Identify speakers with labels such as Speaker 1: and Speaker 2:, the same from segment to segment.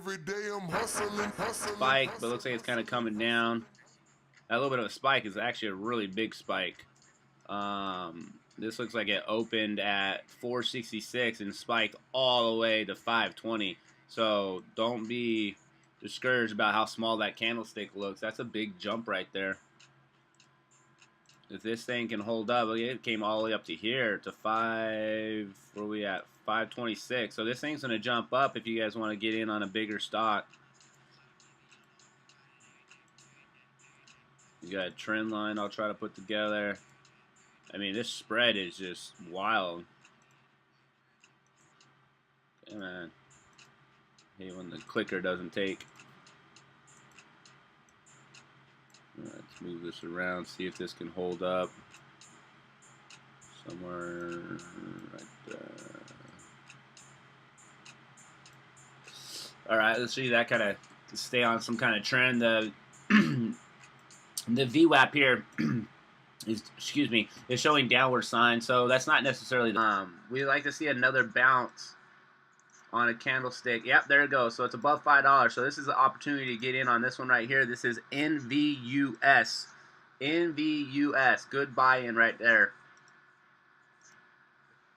Speaker 1: every day I'm hustling,
Speaker 2: Spike, but looks like it's kind of coming down. That little bit of a spike is actually a really big spike. This looks like it opened at 466 and spiked all the way to 520. So don't be discouraged about how small that candlestick looks. That's a big jump right there. If this thing can hold up, it came all the way up to here to 5. Where are we at? 526. So this thing's going to jump up if you guys want to get in on a bigger stock. You got a trend line I'll try to put together. I mean, this spread is just wild. Okay, man. I hate when the clicker doesn't take. Let's move this around, see if this can hold up. Somewhere right there. Alright, let's see that kind of stay on some kind of trend. The VWAP here is, is showing downward sign, so that's not necessarily we like to see another bounce on a candlestick. Yep, there it goes. So it's above $5. So this is an opportunity to get in on this one right here. This is NVUS. NVUS. Good buy-in right there.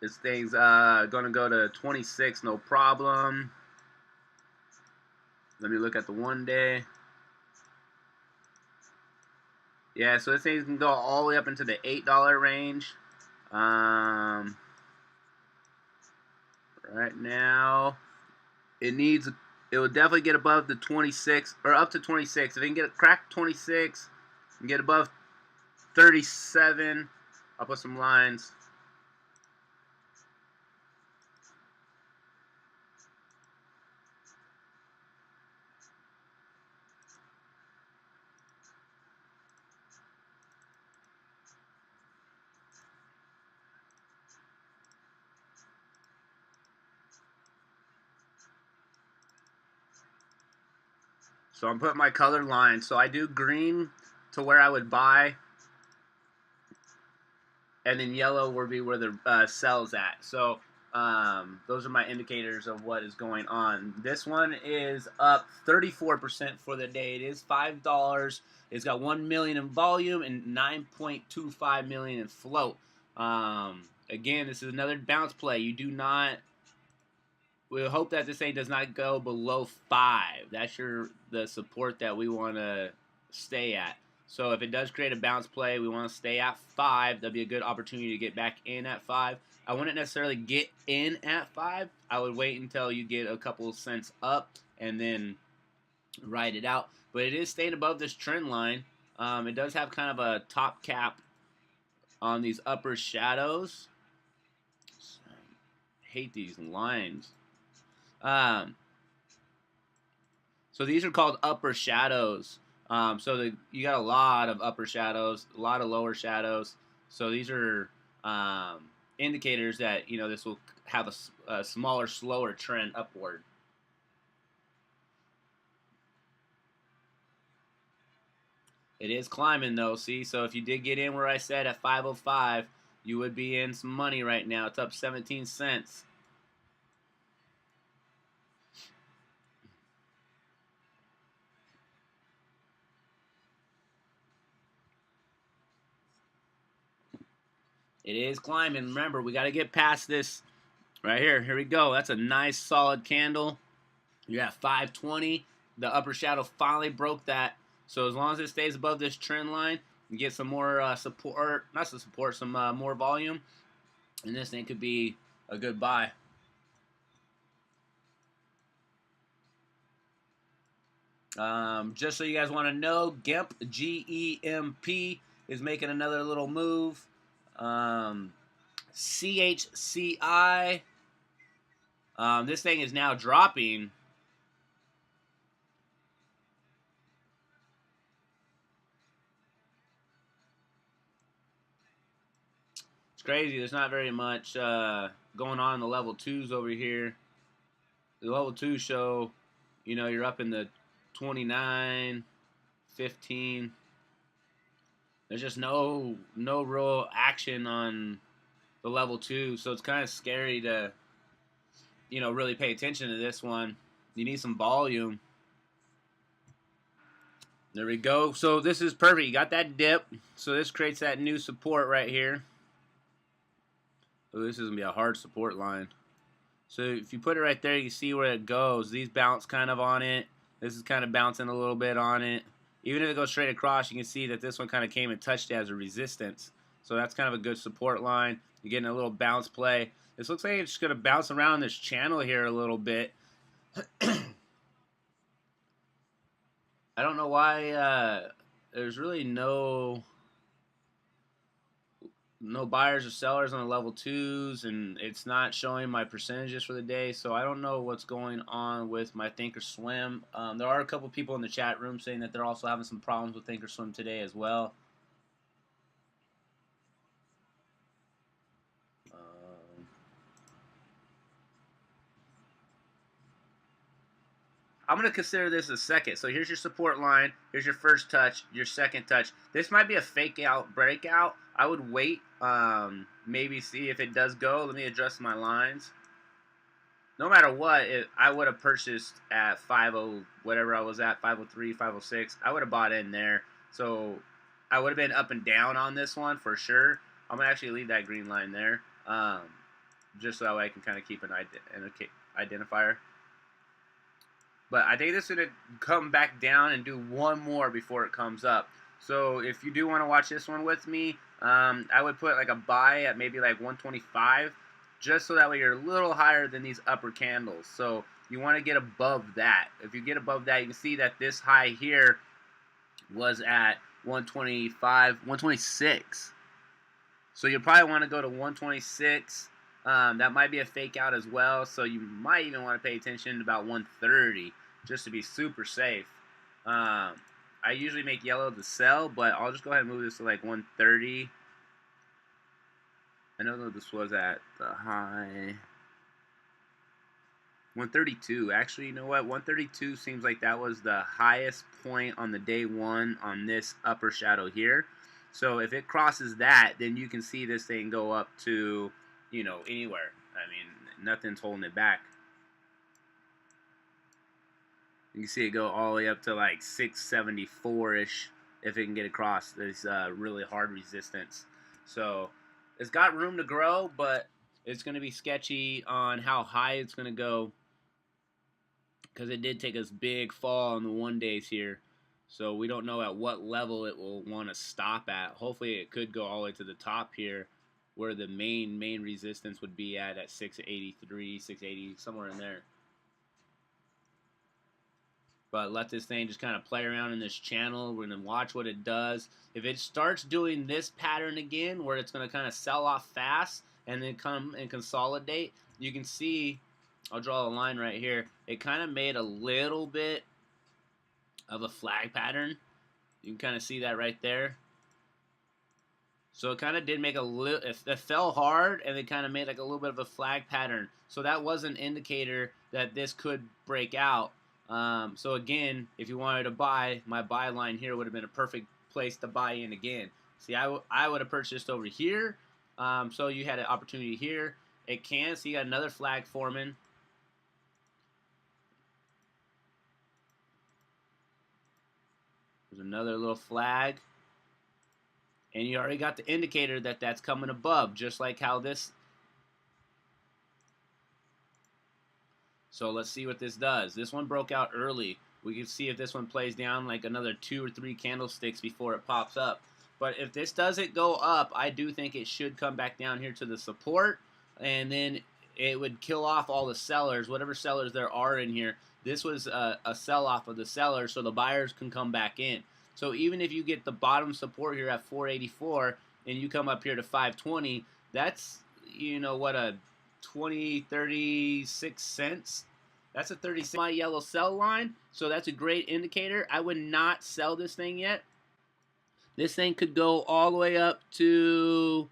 Speaker 2: This thing's going to go to 26, no problem. Let me look at the 1 day. Yeah, so this thing can go all the way up into the $8 range. Right now, it will definitely get above the 26, or up to 26. If it can get crack 26 and get above 37, I'll put some lines. So I'm putting my color line. So I do green to where I would buy, and then yellow will be where the sell's at. So those are my indicators of what is going on. This one is up 34% for the day. It is $5. It's got 1 million in volume and 9.25 million in float. Again, this is another bounce play. You do not. We'll hope that this thing does not go below 5. That's the support that we want to stay at. So if it does create a bounce play, we want to stay at 5. That'll be a good opportunity to get back in at 5. I wouldn't necessarily get in at 5. I would wait until you get a couple of cents up and then ride it out. But it is staying above this trend line. It does have kind of a top cap on these upper shadows. I hate these lines. So these are called upper shadows. So you got a lot of upper shadows, a lot of lower shadows. So these are indicators that this will have a smaller, slower trend upward. It is climbing though. See, so if you did get in where I said at 505, you would be in some money right now. It's up 17 cents. It is climbing. Remember, we got to get past this right here. Here we go. That's a nice solid candle. You're at 520. The upper shadow finally broke that. So as long as it stays above this trend line, you get some more support, not some support, some more volume, and this thing could be a good buy. Just so you guys want to know, GEMP, G-E-M-P, is making another little move. CHCI, this thing is now dropping. It's crazy. There's not very much going on in the level 2s over here. The level 2 show, you're up in the 29, 15. There's just no real action on the level 2, so it's kind of scary to, really pay attention to this one. You need some volume. There we go. So this is perfect. You got that dip. So this creates that new support right here. Oh, this is going to be a hard support line. So if you put it right there, you see where it goes. These bounce kind of on it. This is kind of bouncing a little bit on it. Even if it goes straight across, you can see that this one kind of came and touched it as a resistance. So that's kind of a good support line. You're getting a little bounce play. This looks like it's just going to bounce around this channel here a little bit. I don't know why there's really no buyers or sellers on the level 2s, and it's not showing my percentages for the day, so I don't know what's going on with my Thinkorswim. There are a couple people in the chat room saying that they're also having some problems with Thinkorswim today as well. I'm going to consider this a second. So here's your support line. Here's your first touch, your second touch. This might be a fake out breakout. I would wait, maybe see if it does go. Let me adjust my lines. No matter what, I would have purchased at 50, whatever I was at, 503, 506. I would have bought in there. So I would have been up and down on this one for sure. I'm going to actually leave that green line there, just so that way I can kind of keep an identifier. But I think this is going to come back down and do one more before it comes up. So if you do want to watch this one with me, I would put like a buy at maybe like 125, just so that way you're a little higher than these upper candles. So you want to get above that. If you get above that, you can see that this high here was at 125, 126. So you probably want to go to 126. That might be a fake out as well, so you might even want to pay attention to about 130 just to be super safe. I usually make yellow to sell, but I'll just go ahead and move this to like 130. I know this was at the high 132. Actually, you know what? 132 seems like that was the highest point on the day one on this upper shadow here. So if it crosses that, then you can see this thing go up to, you know, anywhere. I mean, nothing's holding it back. You can see it go all the way up to like 674-ish if it can get across this really hard resistance. So it's got room to grow, but it's going to be sketchy on how high it's going to go, because it did take a big fall on the 1 days here. So we don't know at what level it will want to stop at. Hopefully it could go all the way to the top here, where the main resistance would be at 683, 680, somewhere in there. But let this thing just kind of play around in this channel. We're going to watch what it does. If it starts doing this pattern again, where it's going to kind of sell off fast and then come and consolidate, you can see, I'll draw a line right here, it kind of made a little bit of a flag pattern. You can kind of see that right there. So it kind of did make a little, it fell hard, and it kind of made like a little bit of a flag pattern. So that was an indicator that this could break out. So again, if you wanted to buy, my buy line here would have been a perfect place to buy in again. See, I would have purchased over here. So you had an opportunity here. It can. So you got another flag forming. There's another little flag. And you already got the indicator that that's coming above, just like how this. So let's see what this does. This one broke out early. We can see if this one plays down like another 2 or 3 candlesticks before it pops up. But if this doesn't go up, I do think it should come back down here to the support, and then it would kill off all the sellers, whatever sellers there are in here. This was a sell-off of the sellers, so the buyers can come back in. So even if you get the bottom support here at 484 and you come up here to 520, that's, you know, what, a 36 cents. That's a 36 my yellow sell line. So that's a great indicator. I would not sell this thing yet. This thing could go all the way up to,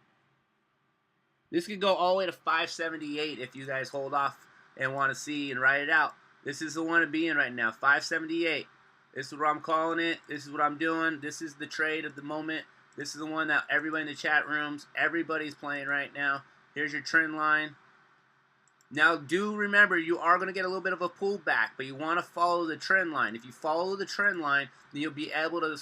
Speaker 2: this could go all the way to 578 if you guys hold off and want to see and write it out. This is the one to be in right now, 578. This is what I'm calling it. This is what I'm doing. This is the trade of the moment. This is the one that everybody in the chat rooms, everybody's playing right now. Here's your trend line. Now, do remember, you are going to get a little bit of a pullback, but you want to follow the trend line. If you follow the trend line, then you'll be able to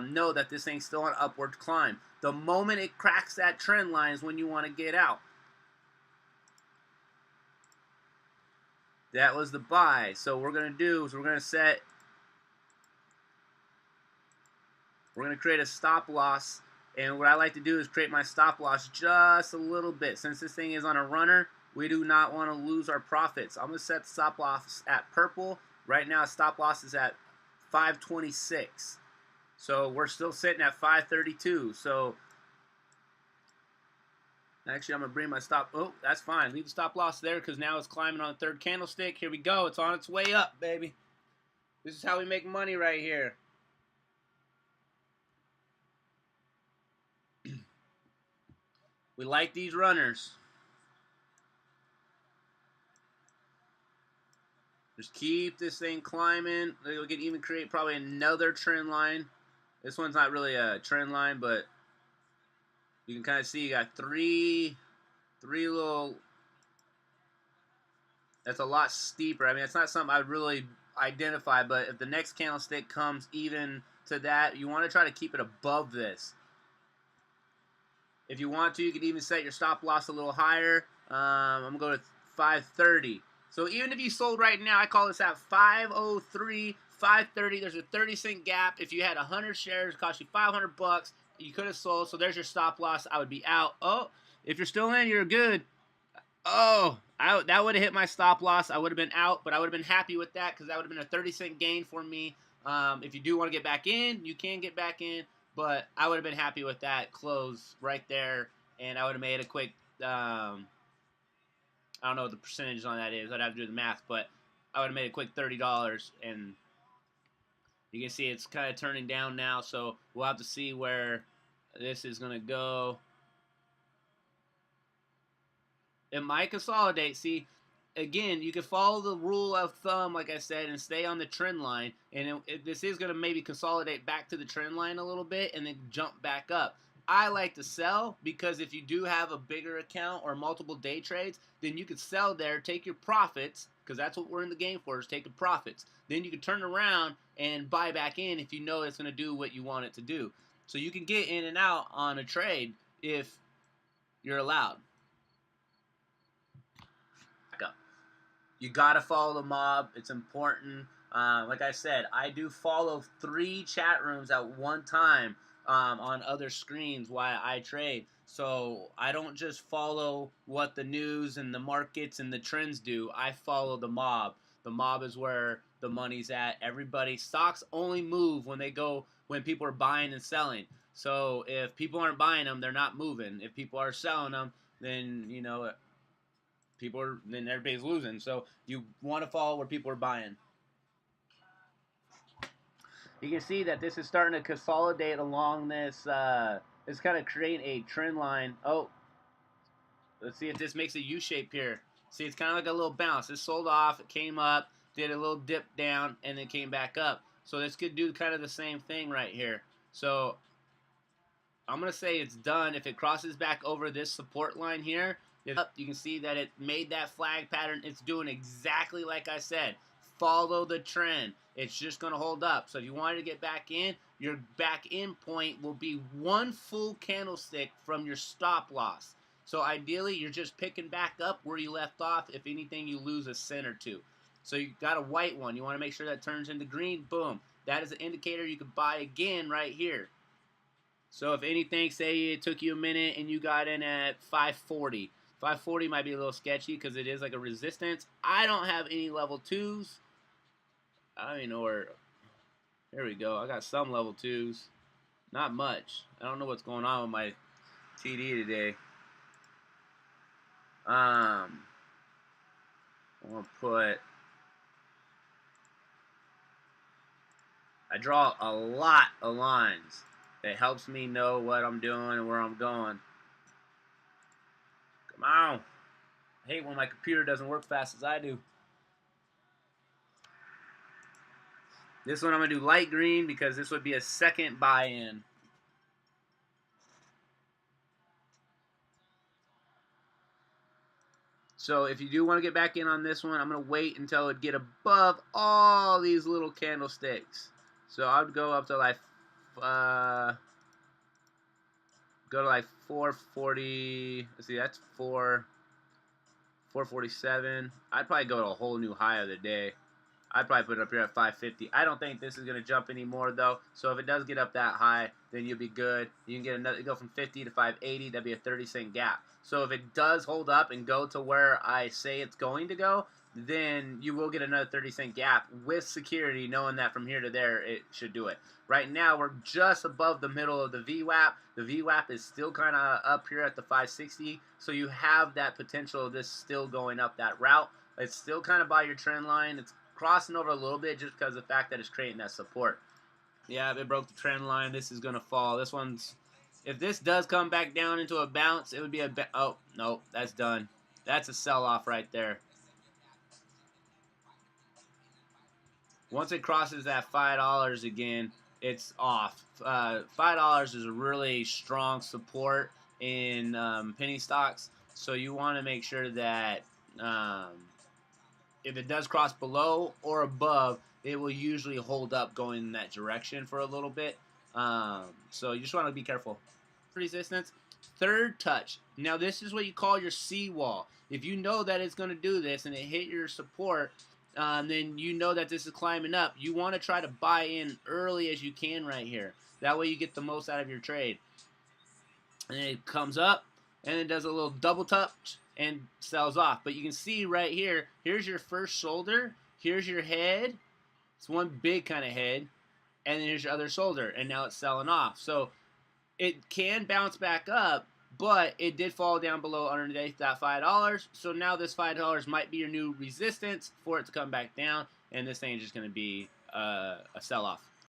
Speaker 2: know that this thing's still on an upward climb. The moment it cracks that trend line is when you want to get out. That was the buy. So what we're going to do is we're going to create a stop loss. And what I like to do is create my stop loss just a little bit. Since this thing is on a runner, we do not want to lose our profits. I'm going to set the stop loss at purple. Right now, stop loss is at 526. So we're still sitting at 532. So actually, I'm going to bring my stop. Oh, that's fine. Leave the stop loss there because now it's climbing on the third candlestick. Here we go. It's on its way up, baby. This is how we make money right here. We like these runners. Just keep this thing climbing. We can even create probably another trend line. This one's not really a trend line, but you can kind of see you got three little. That's a lot steeper. I mean, it's not something I really identify, but if the next candlestick comes even to that, you want to try to keep it above this. If you want to, you can even set your stop loss a little higher. I'm going to go to 530. So even if you sold right now, I call this at 503, 530. There's a 30-cent gap. If you had 100 shares, it cost you $500. You could have sold. So there's your stop loss. I would be out. Oh, if you're still in, you're good. Oh, that would have hit my stop loss. I would have been out, but I would have been happy with that because that would have been a 30-cent gain for me. If you do want to get back in, you can get back in. But I would have been happy with that close right there, and I would have made a quick, I don't know what the percentage on that is. I'd have to do the math, but I would have made a quick $30, and you can see it's kind of turning down now, so we'll have to see where this is going to go. It might consolidate. See, again, you can follow the rule of thumb, like I said, and stay on the trend line. And this is going to maybe consolidate back to the trend line a little bit and then jump back up. I like to sell because if you do have a bigger account or multiple day trades, then you could sell there, take your profits, because that's what we're in the game for, is taking profits. Then you can turn around and buy back in if you know it's going to do what you want it to do. So you can get in and out on a trade if you're allowed. You gotta follow the mob. It's important. Like I said, I do follow 3 chat rooms at one time on other screens while I trade. So I don't just follow what the news and the markets and the trends do. I follow the mob. The mob is where the money's at. Stocks only move when people are buying and selling. So if people aren't buying them, they're not moving. If people are selling them, then then everybody's losing. So you want to follow where people are buying. You can see that this is starting to consolidate along this. It's kind of create a trend line. Oh, let's see if this makes a U shape here. See, it's kind of like a little bounce. This sold off, it came up, did a little dip down, and then came back up. So this could do kind of the same thing right here. So I'm going to say it's done. If it crosses back over this support line here, you can see that it made that flag pattern. It's doing exactly like I said. Follow the trend. It's just going to hold up. So if you wanted to get back in, your back in point will be 1 full candlestick from your stop loss. So ideally, you're just picking back up where you left off. If anything, you lose a cent or two. So you got a white one. You want to make sure that turns into green. Boom. That is an indicator you could buy again right here. So if anything, say it took you a minute and you got in at 540. 540 might be a little sketchy because it is like a resistance. I don't have any level 2s. I don't even know where. There we go. I got some level 2s. Not much. I don't know what's going on with my TD today. I'm going to put. I draw a lot of lines. It helps me know what I'm doing and where I'm going. Come on. I hate when my computer doesn't work fast as I do. This one I'm going to do light green because this would be a second buy-in. So if you do want to get back in on this one, I'm going to wait until it get above all these little candlesticks. So I would go up to like, go to like 440. Let's see, that's 447. I'd probably go to a whole new high of the day. I'd probably put it up here at 550. I don't think this is going to jump anymore, though. So if it does get up that high, then you'll be good. You can get another, go from 50 to 580. That'd be a 30-cent gap. So if it does hold up and go to where I say it's going to go, then you will get another 30-cent gap with security, knowing that from here to there it should do it. Right now, we're just above the middle of the VWAP. The VWAP is still kind of up here at the 560, so you have that potential of this still going up that route. It's still kind of by your trend line. It's crossing over a little bit just because of the fact that it's creating that support. Yeah, it broke the trend line. This is going to fall. This one's, if this does come back down into a bounce, it would be a, oh, no, that's done. That's a sell-off right there. Once it crosses that $5 again, it's off. $5 is a really strong support in penny stocks, so you want to make sure that if it does cross below or above, it will usually hold up going in that direction for a little bit. So you just want to be careful. Resistance, third touch. Now this is what you call your seawall. If you know that it's going to do this and it hit your support, then you know that this is climbing up. You want to try to buy in early as you can right here. That way you get the most out of your trade. And then it comes up and it does a little double touch and sells off. But you can see right here, here's your first shoulder, here's your head, it's one big kind of head, and then here's your other shoulder, and now it's selling off. So it can bounce back up, but it did fall down below underneath that $5. So now this $5 might be your new resistance for it to come back down, and this thing is just going to be a sell-off.